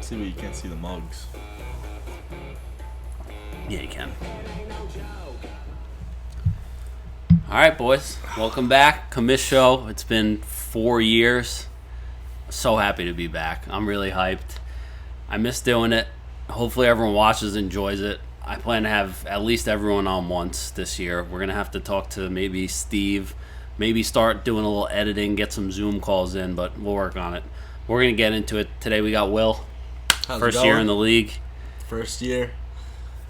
see, but you can't see the mugs. Yeah, you can. All right, boys. Welcome back. Commish Show. It's been 4 years. So happy to be back. I'm really hyped. I miss doing it. Hopefully everyone watches and enjoys it. I plan to have at least everyone on once this year. We're going to have to talk to maybe Steve, maybe start doing a little editing, get some Zoom calls in, but we'll work on it. We're going to get into it. Today we got Will. How's First year in the league. First year.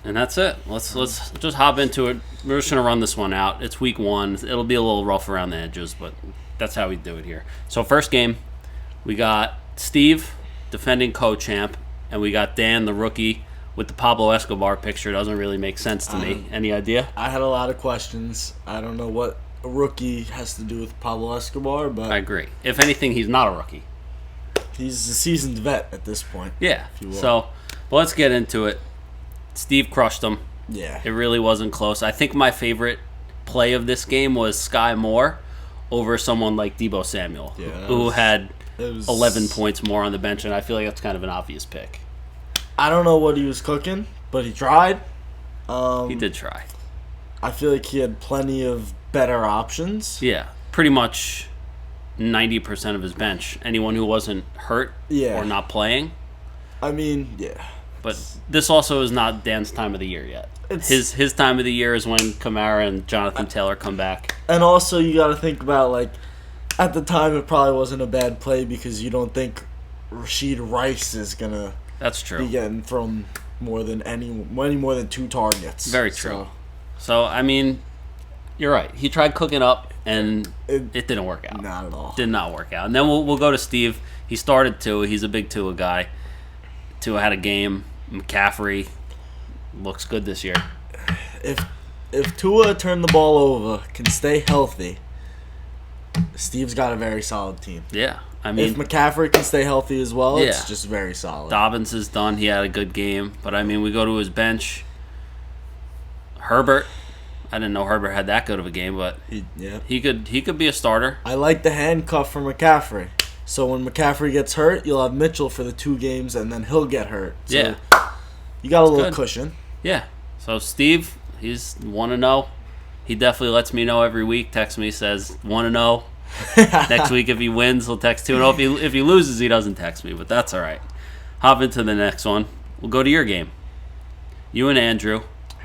And that's it. Let's just hop into it. We're just going to run this one out. It's week 1. It'll be a little rough around the edges, but that's how we do it here. So first game, we got Steve, defending co-champ, and we got Dan, the rookie, with the Pablo Escobar picture. Doesn't really make sense to me. Any idea? I had a lot of questions. I don't know what a rookie has to do with Pablo Escobar, but I agree. If anything, he's not a rookie. he's a seasoned vet at this point. Yeah. If you will. So, but let's get into it. Steve crushed him. Yeah. It really wasn't close. I think my favorite play of this game was Sky Moore over someone like Deebo Samuel, who had 11 points more on the bench, and I feel like that's kind of an obvious pick. I don't know what he was cooking, but he tried. He did try. I feel like he had plenty of better options. Yeah, pretty much 90% of his bench. Anyone who wasn't hurt or not playing. I mean, yeah. But this also is not Dan's time of the year yet. His time of the year is when Kamara and Jonathan Taylor come back. And also, you got to think about, like, at the time, it probably wasn't a bad play because you don't think Rashid Rice is going to That's true. be getting from any more than 2 targets. Very true. So, I mean, you're right. He tried cooking up, and it didn't work out. Not at all. Did not work out. And then we'll go to Steve. He started Tua. He's a big Tua guy. Tua had a game. McCaffrey looks good this year. If Tua turned the ball over, can stay healthy, Steve's got a very solid team. Yeah. I mean, if McCaffrey can stay healthy as well, yeah. it's just very solid. Dobbins is done. He had a good game. But, I mean, we go to his bench. Herbert. I didn't know Herbert had that good of a game, but he could be a starter. I like the handcuff for McCaffrey. So when McCaffrey gets hurt, you'll have Mitchell for the 2 games, and then he'll get hurt. So yeah. You got a little good cushion. Yeah. So Steve, he's 1-0. He definitely lets me know every week. Texts me, says 1-0. Next week, if he wins, he'll text 2-0. If he loses, he doesn't text me, but that's all right. Hop into the next one. We'll go to your game. You and Andrew.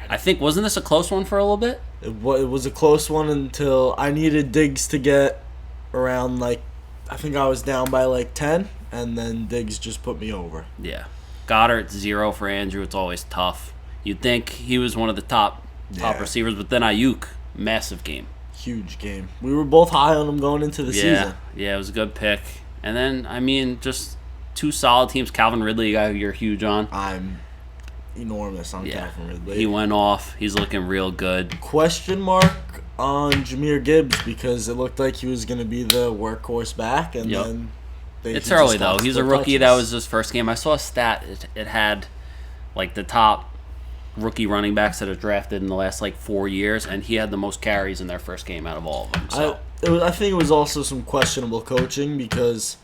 I think, wasn't this a close one for a little bit? It was a close one until I needed Diggs to get around, like, I think I was down by like 10, and then Diggs just put me over. Yeah. Goddard 0 for Andrew. It's always tough. You'd think he was one of the top receivers, but then Ayuk, massive game. Huge game. We were both high on him going into the season. Yeah, it was a good pick. And then, I mean, just 2 solid teams. Calvin Ridley, a guy who you're huge on. I'm enormous on Calvin Ridley. He went off. He's looking real good. Question mark on Jahmyr Gibbs because it looked like he was going to be the workhorse back, and then it's early though. He's a rookie. That was his first game. I saw a stat. It had like the top rookie running backs that are drafted in the last like 4 years, and he had the most carries in their first game out of all of them. So I think it was also some questionable coaching because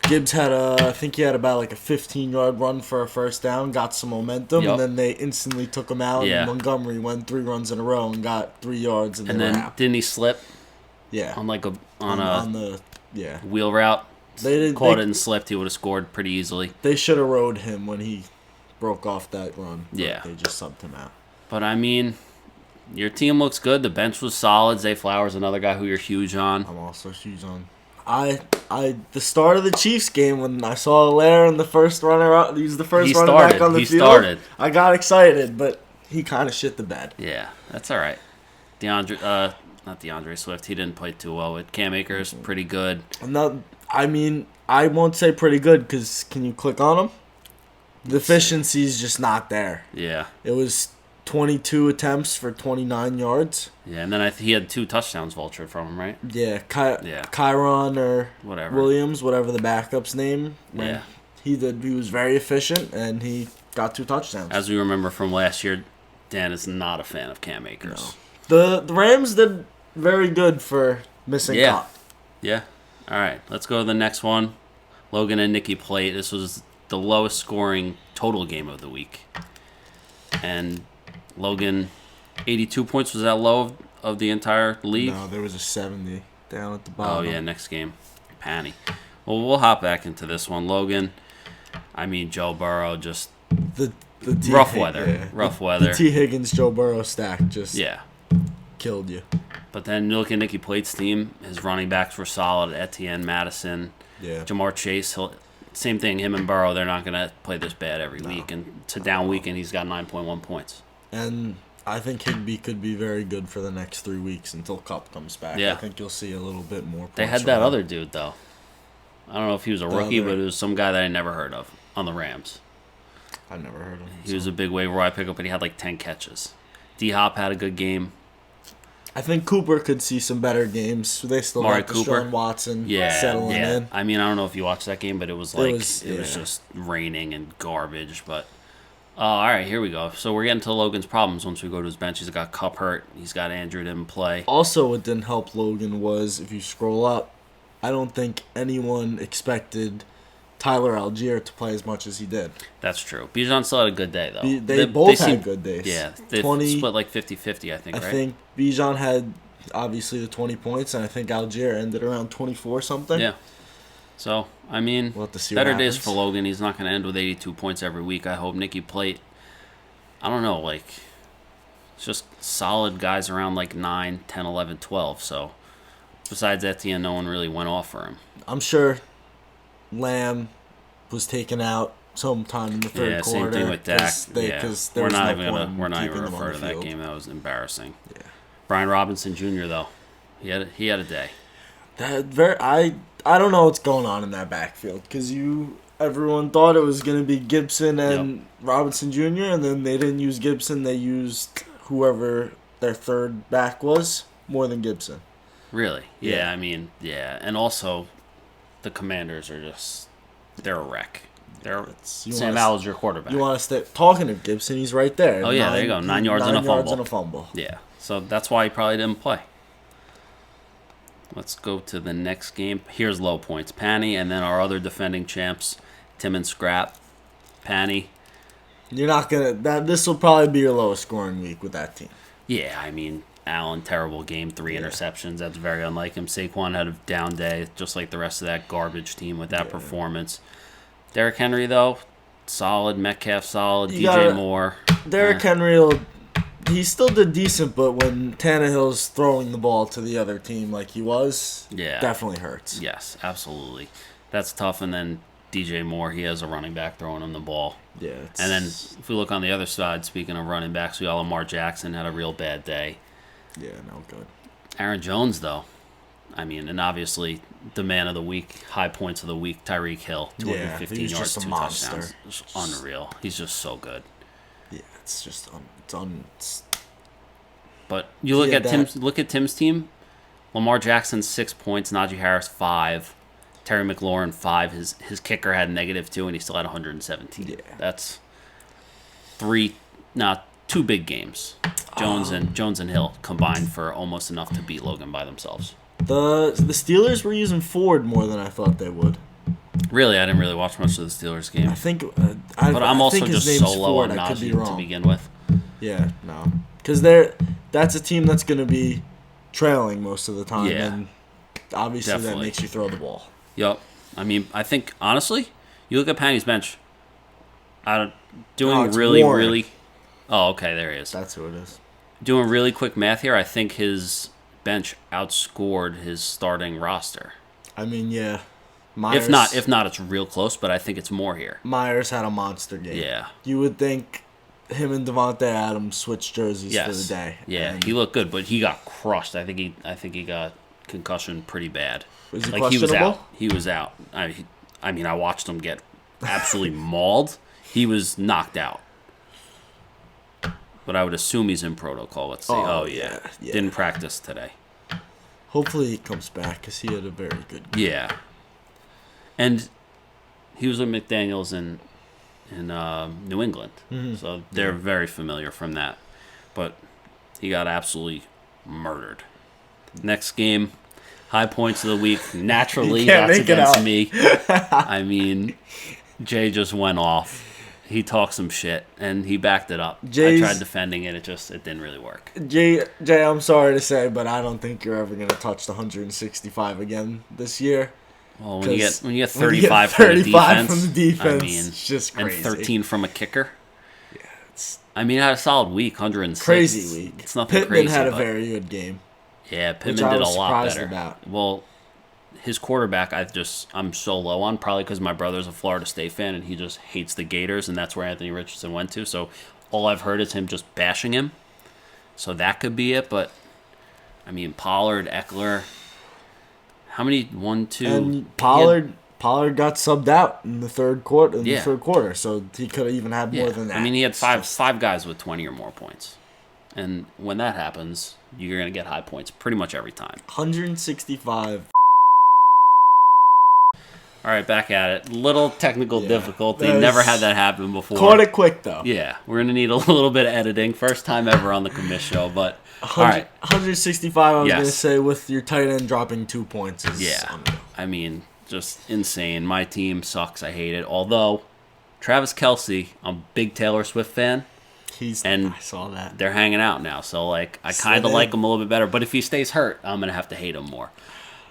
Gibbs had I think he had about like a 15-yard run for a first down, got some momentum, and then they instantly took him out. Yeah. And Montgomery went 3 runs in a row and got 3 yards, and then didn't he slip? Yeah, on like on the wheel route. They caught it and slipped. He would have scored pretty easily. They should have rode him when he broke off that run. Yeah, they just subbed him out. But I mean, your team looks good. The bench was solid. Zay Flowers, another guy who you're huge on. I'm also huge on. The start of the Chiefs game when I saw Allaire in the first runner up, he was the first running back on the field. I got excited, but he kind of shit the bed. Yeah, that's all right. Not DeAndre Swift. He didn't play too well. With Cam Akers, pretty good. I mean, I won't say pretty good because can you click on him? The efficiency is just not there. Yeah. It was 22 attempts for 29 yards. Yeah, and then he had 2 touchdowns vultured from him, right? Yeah, Kyron or whatever Williams, whatever the backup's name. Yeah. He was very efficient, and he got 2 touchdowns. As we remember from last year, Dan is not a fan of Cam Akers. No. The Rams did very good for missing Cop. Yeah. All right, let's go to the next one. Logan and Nikki played. This was the lowest scoring total game of the week. And Logan, 82 points, was that low of the entire league? No, there was a 70 down at the bottom. Oh, yeah, next game. Panny. Well, we'll hop back into this one. Logan, I mean, Joe Burrow just rough weather. Yeah. Rough weather. The T. Higgins, Joe Burrow stack just killed you. But then you look at Nicky Plate's team. His running backs were solid. Etienne, Madison, Jamar Chase. Same thing, him and Burrow, they're not going to play this bad every week. And it's a down week, and he's got 9.1 points. And I think Higbee could be very good for the next 3 weeks until Kupp comes back. Yeah. I think you'll see a little bit more points. They had that other dude, though. I don't know if he was a rookie, but it was some guy that I never heard of on the Rams. I've never heard of him. He was a big waiver wire pickup, but he had like 10 catches. D-Hop had a good game. I think Cooper could see some better games. They still got Deshaun Watson settling in. I mean, I don't know if you watched that game, but it was like it was just raining and garbage. But all right, here we go. So we're getting to Logan's problems once we go to his bench. He's got Kupp hurt. He's got Andrew didn't play. Also, what didn't help Logan was, if you scroll up, I don't think anyone expected Tyler Algier to play as much as he did. That's true. Bijan still had a good day, though. They both had good days. Yeah, they split like 50-50, I think, right? I think Bijan had, obviously, the 20 points, and I think Algier ended around 24 something. Yeah. So, I mean, we'll have to see better days for Logan. He's not going to end with 82 points every week. I hope Nicky Plate, I don't know, like, it's just solid guys around like 9, 10, 11, 12. So, besides Etienne, no one really went off for him. I'm sure Lamb was taken out sometime in the third quarter. Yeah, same thing with Dak. We're not even going to refer to that game. That was embarrassing. Yeah. Brian Robinson Jr. though, he had a day. I don't know what's going on in that backfield because everyone thought it was going to be Gibson and Robinson Jr. and then they didn't use Gibson. They used whoever their third back was more than Gibson. Really? Yeah. I mean, and also the Commanders are they're a wreck. Sam Howell's your quarterback. You want to stay talking to Gibson? He's right there. Oh yeah, there you go. 9 yards and a fumble. 9 yards and a fumble. Yeah, so that's why he probably didn't play. Let's go to the next game. Here's low points. Panny, and then our other defending champs, Tim and Scrap. Panny. You're not gonna. This will probably be your lowest scoring week with that team. Yeah, I mean, Allen, terrible game, 3 interceptions. That's very unlike him. Saquon had a down day, just like the rest of that garbage team with that performance. Derrick Henry, though, solid. Metcalf, solid. DJ Moore. Derrick Henry, he still did decent, but when Tannehill's throwing the ball to the other team like he was, definitely hurts. Yes, absolutely. That's tough. And then DJ Moore, he has a running back throwing him the ball. Yeah. And then if we look on the other side, speaking of running backs, we got Lamar Jackson had a real bad day. Yeah, no good. Aaron Jones, though. I mean, and obviously the man of the week, high points of the week, Tyreek Hill, 215 yards, 2 touchdowns. It's unreal. He's just so good. Yeah, it's just But you look at Tim's team. Lamar Jackson 6 points, Najee Harris 5, Terry McLaurin 5. His kicker had -2, and he still had 117. Yeah, that's 2 big games. Jones and Hill combined for almost enough to beat Logan by themselves. The Steelers were using Ford more than I thought they would. Really, I didn't really watch much of the Steelers game. I think, but I'm also just so low on Najee to begin with. Yeah, no, because that's a team that's going to be trailing most of the time, and obviously that makes you throw the ball. Yep. I mean, I think honestly, you look at Panny's bench. Really. Oh, okay, there he is. That's who it is. Doing really quick math here, I think his bench outscored his starting roster. I mean, yeah. Myers, if not, it's real close, but I think it's more here. Myers had a monster game. Yeah. You would think him and Devontae Adams switched jerseys for the day. Yeah, he looked good, but he got crushed. I think he got concussion pretty bad. Was he questionable? He was out. I mean, I watched him get absolutely mauled. He was knocked out. But I would assume he's in protocol. Let's see. Oh, yeah. Didn't practice today. Hopefully he comes back because he had a very good game. Yeah. And he was with McDaniels in New England. Mm-hmm. So they're very familiar from that. But he got absolutely murdered. Next game, high points of the week. Naturally, that's against me. I mean, Jay just went off. He talked some shit, and he backed it up. Jay's, I tried defending it. It didn't really work. Jay, I'm sorry to say, but I don't think you're ever going to touch the 165 again this year. Well, when you get 35 from the defense, I mean, it's just crazy. And 13 from a kicker. Yeah, I mean, I had a solid week, 106. Crazy week. It's nothing Pittman crazy. had a very good game. Yeah, Pittman did a lot better. About. Well, his quarterback, I'm so low on, probably because my brother's a Florida State fan and he just hates the Gators, and that's where Anthony Richardson went to. So all I've heard is him just bashing him. So that could be it. But I mean, Pollard, Eckler. How many? 1, 2. And Pollard got subbed out in the third quarter. The third quarter, so he could have even had more than that. I mean, he had five guys with 20 or more points, and when that happens, you're gonna get high points pretty much every time. 165. All right, back at it. Little technical difficulty. Never had that happen before. Caught it quick though. Yeah, we're gonna need a little bit of editing. First time ever on the Commish show, but all right. 165. I was gonna say with your tight end dropping 2 points. I mean, just insane. My team sucks. I hate it. Although Travis Kelce, I'm a big Taylor Swift fan. I saw that. They're hanging out now, so like I kind of like him a little bit better. But if he stays hurt, I'm gonna have to hate him more.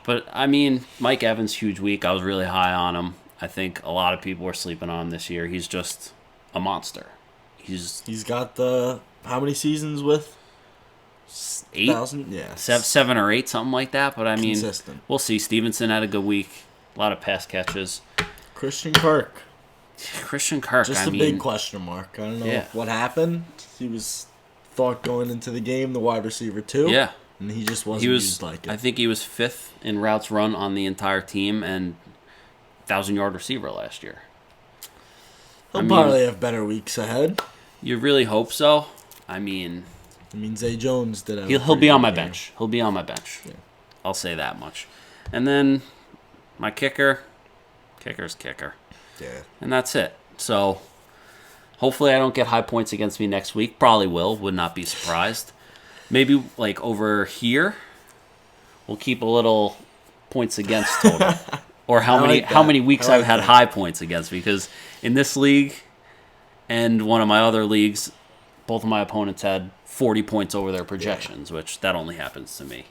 But, I mean, Mike Evans, huge week. I was really high on him. I think a lot of people are sleeping on him this year. He's just a monster. He's got how many seasons with? 8,000? Yeah. 7 or 8, something like that. But, I mean, we'll see. Stevenson had a good week. A lot of pass catches. Christian Kirk. Just a big question mark. I don't know what happened. He was thought going into the game, the wide receiver, too. Yeah. And he just wasn't used like it. I think he was 5th in routes run on the entire team and 1,000-yard receiver last year. He'll probably have better weeks ahead. You really hope so. I mean, Zay Jones did. He'll be on my bench. He'll be on my bench. Yeah. I'll say that much. And then my kicker's kicker. Yeah. And that's it. So hopefully I don't get high points against me next week. Probably will. Would not be surprised. Maybe like over here, we'll keep a little points against total, or how many weeks I've had high points against me. Because in this league and one of my other leagues, both of my opponents had 40 points over their projections, which that only happens to me.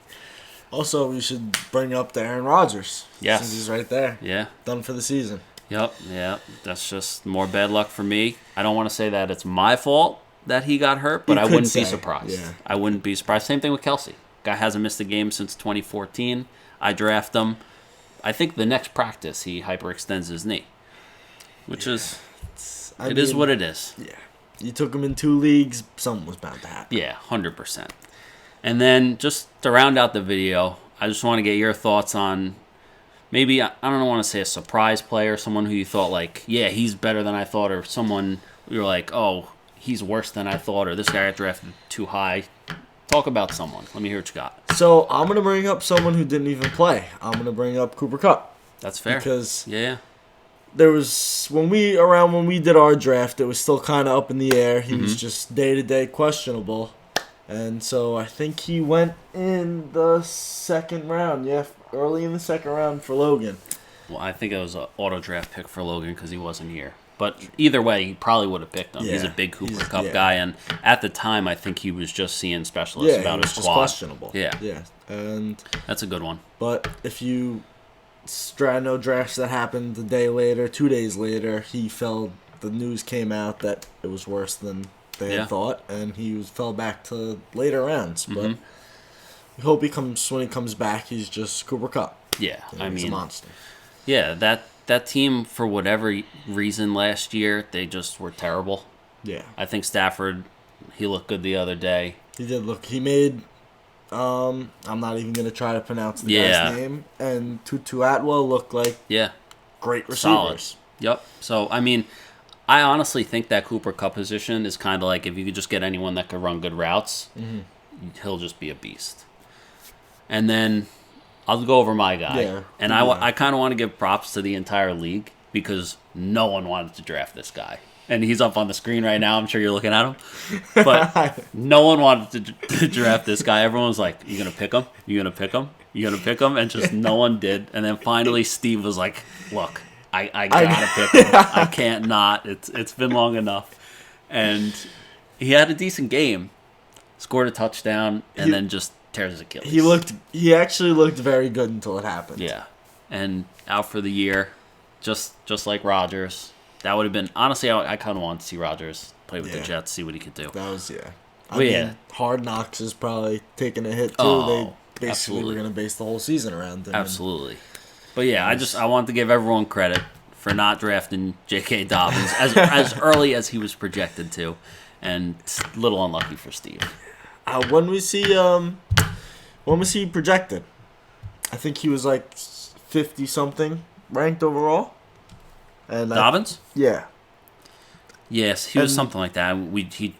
Also, we should bring up the Aaron Rodgers. Yes, since he's right there. Yeah, done for the season. Yep. That's just more bad luck for me. I don't want to say that it's my fault that he got hurt, but I wouldn't be surprised. Yeah. I wouldn't be surprised. Same thing with Kelce. Guy hasn't missed a game since 2014. I draft him. I think the next practice he hyperextends his knee, which is what it is. Yeah. You took him in 2 leagues, something was bound to happen. Yeah, 100%. And then just to round out the video, I just want to get your thoughts on maybe, I don't want to say a surprise player, someone who you thought like, yeah, he's better than I thought, or someone you're like, oh, he's worse than I thought, or this guy got drafted too high. Talk about someone. Let me hear what you got. So I'm going to bring up someone who didn't even play. I'm going to bring up Cooper Kupp. That's fair. Because there was, when we did our draft, it was still kind of up in the air. He was just day-to-day questionable. And so I think he went in the second round. Yeah, early in the second round for Logan. Well, I think it was an auto draft pick for Logan because he wasn't here. But either way, he probably would have picked him. Yeah, he's a big Cooper Kupp guy, and at the time, I think he was just seeing specialists about his quad. Questionable. Yeah, and that's a good one. But if you no drafts that happened a day later, 2 days later, he fell. The news came out that it was worse than they had thought, and he fell back to later rounds. But we hope when he comes back, he's just Cooper Kupp. Yeah, he's a monster. Yeah, that team, for whatever reason last year, they just were terrible. Yeah. I think Stafford, he looked good the other day. He did look. He made, I'm not even going to try to pronounce the guy's name. And Tutu Atwell looked like great receivers. Solid. Yep. So, I mean, I honestly think that Cooper Kupp position is kind of like if you could just get anyone that could run good routes, he'll just be a beast. And then I'll go over my guy. Yeah. And I kind of want to give props to the entire league because no one wanted to draft this guy. And he's up on the screen right now. I'm sure you're looking at him. But no one wanted to draft this guy. Everyone was like, you going to pick him? You going to pick him? You going to pick him? And just no one did. And then finally Steve was like, look, I gotta pick him. I can't not. It's been long enough. And he had a decent game. Scored a touchdown and then just tears his Achilles. He actually looked very good until it happened. Yeah. And out for the year, just like Rodgers. That would have been, honestly, I kind of wanted to see Rodgers play with the Jets, see what he could do. That was, I mean, Hard Knocks is probably taking a hit, too. Oh, they basically were going to base the whole season around him. Absolutely. But yeah, I wanted to give everyone credit for not drafting J.K. Dobbins as early as he was projected to, and a little unlucky for Steve. When was he projected? I think he was like 50-something ranked overall. And Dobbins? Yeah. Yes, he was something like that.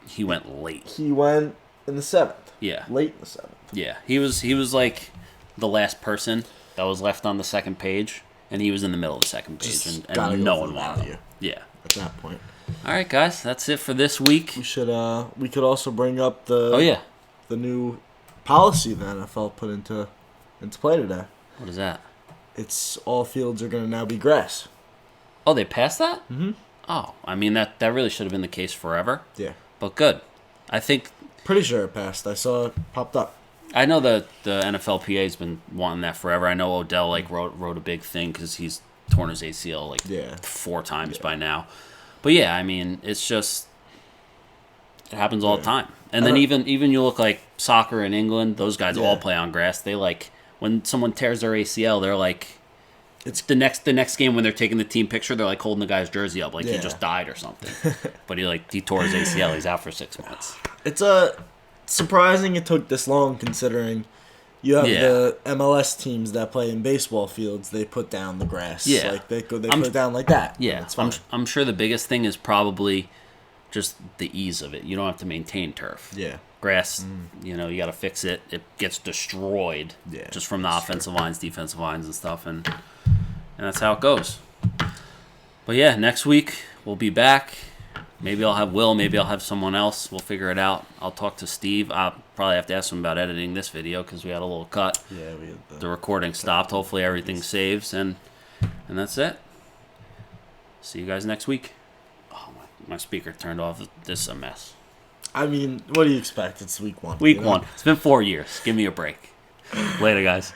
He went late. He went in the 7th. Yeah. Late in the 7th. Yeah. He was like the last person that was left on the second page, and he was in the middle of the second page, and no one wanted him. Yeah. At that point. All right, guys, that's it for this week. We could also bring up the new policy the NFL put into play today. What is that? It's all fields are going to now be grass. Oh, they passed that? Mm-hmm. Oh, I mean, that really should have been the case forever. Yeah. But good. I think... Pretty sure it passed. I saw it popped up. I know the NFLPA has been wanting that forever. I know Odell wrote a big thing because he's torn his ACL 4 times by now. But yeah, I mean, it's just... It happens all the time. And then even you look like soccer in England, those guys all play on grass. They when someone tears their ACL, they're like... It's the next game when they're taking the team picture, they're like holding the guy's jersey up like he just died or something. But he tore his ACL. He's out for 6 months. It's surprising it took this long considering you have the MLS teams that play in baseball fields. They put down the grass. Yeah, like they put it down like that. Yeah, I'm sure the biggest thing is probably just the ease of it. You don't have to maintain turf. Yeah. Grass, you got to fix it. It gets destroyed just from the offensive lines, defensive lines, and stuff, and that's how it goes. But yeah, next week we'll be back. Maybe I'll have Will. Maybe I'll have someone else. We'll figure it out. I'll talk to Steve. I'll probably have to ask him about editing this video because we had a little cut. Yeah, we had the recording stopped. Hopefully everything saves, and that's it. See you guys next week. Oh, my speaker turned off. This is a mess. I mean, what do you expect? It's week 1. Week 1. It's been 4 years. Give me a break. Later, guys.